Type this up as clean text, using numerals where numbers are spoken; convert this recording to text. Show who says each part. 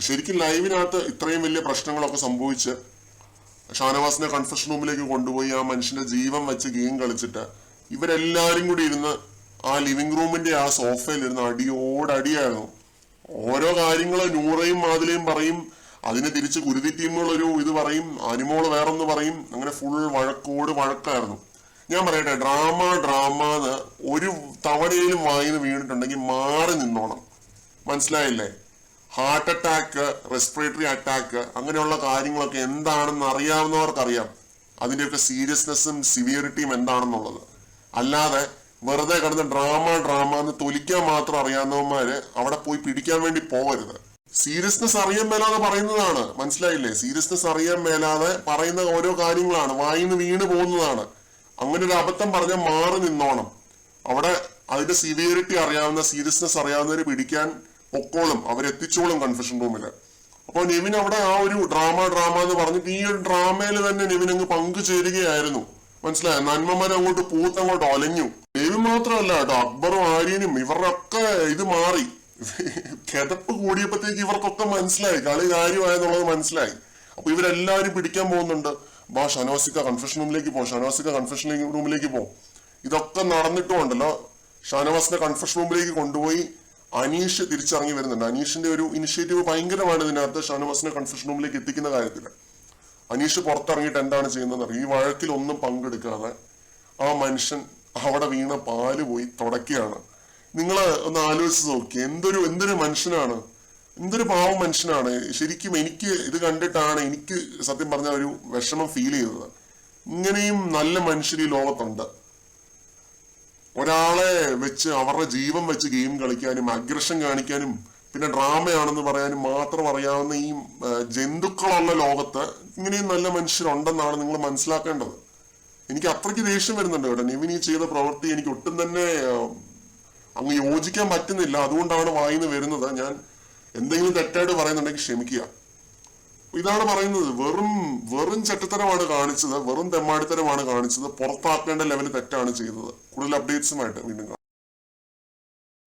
Speaker 1: ശരിക്കും ലൈവിനകത്ത് ഇത്രയും വലിയ പ്രശ്നങ്ങളൊക്കെ സംഭവിച്ച് ഷാനവാസിനെ കൺഫെഷൻ റൂമിലേക്ക് കൊണ്ടുപോയി ആ മനുഷ്യന്റെ ജീവൻ വെച്ച് ഗെയിം കളിച്ചിട്ട് ഇവരെല്ലാരും കൂടി ഇരുന്ന് ആ ലിവിംഗ് റൂമിന്റെ ആ സോഫയിൽ ഇരുന്ന് അടിയോടടിയായിരുന്നു. ഓരോ കാര്യങ്ങള് നൂറയും മാതിലയും പറയും, അതിനെ തിരിച്ച് കുരുതി ടീമുകൾ ഒരു ഇത് പറയും, അനിമോള് വേറൊന്ന് പറയും, അങ്ങനെ ഫുൾ വഴക്കായിരുന്നു. ഞാൻ പറയട്ടെ, ഡ്രാമന്ന് ഒരു തവണയിലും വായിന്ന് വീണിട്ടുണ്ടെങ്കിൽ മാറി നിന്നോണം. മനസ്സിലായില്ലേ? ഹാർട്ട് അറ്റാക്ക്, റെസ്പിറേറ്ററി അറ്റാക്ക്, അങ്ങനെയുള്ള കാര്യങ്ങളൊക്കെ എന്താണെന്ന് അറിയാവുന്നവർക്കറിയാം അതിന്റെയൊക്കെ സീരിയസ്നെസ്സും സിവിയറിറ്റിയും എന്താണെന്നുള്ളത്. അല്ലാതെ വെറുതെ കിടന്ന് ഡ്രാമ എന്ന് തൊലിക്കാൻ മാത്രം അറിയാവുന്നവന്മാര് അവിടെ പോയി പിടിക്കാൻ വേണ്ടി പോകരുത്. സീരിയസ്നെസ് അറിയാൻ മേലാതെ പറയുന്നതാണ്. മനസ്സിലായില്ലേ? സീരിയസ്നെസ് അറിയാൻ മേലാതെ പറയുന്ന ഓരോ കാര്യങ്ങളാണ്, വായിന്ന് വീണ് പോകുന്നതാണ്. അങ്ങനെ ഒരു അബദ്ധം പറഞ്ഞാൽ മാറി നിന്നോണം. അവിടെ അതിന്റെ സിവിയറിറ്റി അറിയാവുന്ന, സീരിയസ്നെസ് അറിയാവുന്നവര് പിടിക്കാൻ പൊക്കോളും, അവരെത്തിച്ചോളും കൺഫെഷൻ റൂമില്. അപ്പൊ നെവിൻ അവിടെ ആ ഒരു ഡ്രാമ എന്ന് പറഞ്ഞിട്ട് ഈ ഒരു ഡ്രാമയിൽ തന്നെ നെവിൻ അങ്ങ് പങ്കുചേരുകയായിരുന്നു. മനസ്സിലായോ? നന്മമാരെ അങ്ങോട്ട് പൂത്തങ്ങോട്ട് ഒലഞ്ഞു. നെവിൻ മാത്രമല്ല കേട്ടോ, അക്ബറും ആര്യനും ഇവരൊക്കെ ഇത് മാറി. കിതപ്പ് കൂടിയപ്പോഴത്തേക്ക് ഇവർക്കൊക്കെ മനസ്സിലായി കളി കാര്യമായെന്നുള്ളത് മനസ്സിലായി. അപ്പൊ ഇവരെല്ലാവരും പിടിക്കാൻ പോകുന്നുണ്ട്. ഷാനവാസിക്ക കൺഫെഷൻ റൂമിലേക്ക് പോ. ഇതൊക്കെ നടന്നിട്ടുണ്ടല്ലോ. ഷാനവാസിന്റെ കൺഫെഷൻ റൂമിലേക്ക് കൊണ്ടുപോയി അനീഷ് തിരിച്ചിറങ്ങി വരുന്നുണ്ട്. അനീഷിന്റെ ഒരു ഇനിഷ്യേറ്റീവ് ഭയങ്കരമാണ് ഇതിനകത്ത്, ഷാനവാസിനെ കൺഫെഷൻ റൂമിലേക്ക് എത്തിക്കുന്ന കാര്യത്തിൽ. അനീഷ് പുറത്തിറങ്ങിയിട്ട് എന്താണ് ചെയ്യുന്നത്? ഈ വഴക്കിൽ ഒന്നും പങ്കെടുക്കാതെ ആ മനുഷ്യൻ അവിടെ വീണ പാല് പോയി തുടക്കുകയാണ്. നിങ്ങൾ ഒന്ന് ആലോചിച്ച് നോക്കി, എന്തൊരു മനുഷ്യനാണ്, എന്തൊരു പാവം മനുഷ്യനാണ്. ശരിക്കും എനിക്ക് ഇത് കണ്ടിട്ടാണ് എനിക്ക് സത്യം പറഞ്ഞ ഒരു വിഷമം ഫീൽ ചെയ്തത്. ഇങ്ങനെയും നല്ല മനുഷ്യർ ഈ ലോകത്തുണ്ട്. ഒരാളെ വെച്ച് അവരുടെ ജീവൻ വെച്ച് ഗെയിം കളിക്കാനും അഗ്രഷൻ കാണിക്കാനും പിന്നെ ഡ്രാമയാണെന്ന് പറയാനും മാത്രം അറിയാവുന്ന ഈ ജന്തുക്കളുള്ള ലോകത്ത് ഇങ്ങനെയും നല്ല മനുഷ്യരുണ്ടെന്നാണ് നിങ്ങൾ മനസ്സിലാക്കേണ്ടത്. എനിക്ക് അത്രയ്ക്ക് ദേഷ്യം വരുന്നുണ്ട് കേട്ടോ. നെവിൻ ഈ ചെയ്ത പ്രവൃത്തി എനിക്ക് ഒട്ടും തന്നെ അങ്ങ് യോജിക്കാൻ പറ്റുന്നില്ല. അതുകൊണ്ടാണ് വായിന്ന് വരുന്നത്. ഞാൻ എന്തെങ്കിലും തെറ്റായിട്ട് പറയുന്നുണ്ടെങ്കിൽ ക്ഷമിക്കുക. ഇതാണ് പറയുന്നത്, വെറും ചട്ടത്തരമാണ് കാണിച്ചത്, വെറും തെമ്മാടിത്തരമാണ് കാണിച്ചത്. പുറത്താക്കേണ്ട ലെവൽ തെറ്റാണ് ചെയ്തത്. കൂടുതൽ അപ്ഡേറ്റ്സുമായിട്ട് വീണ്ടും കാണാം.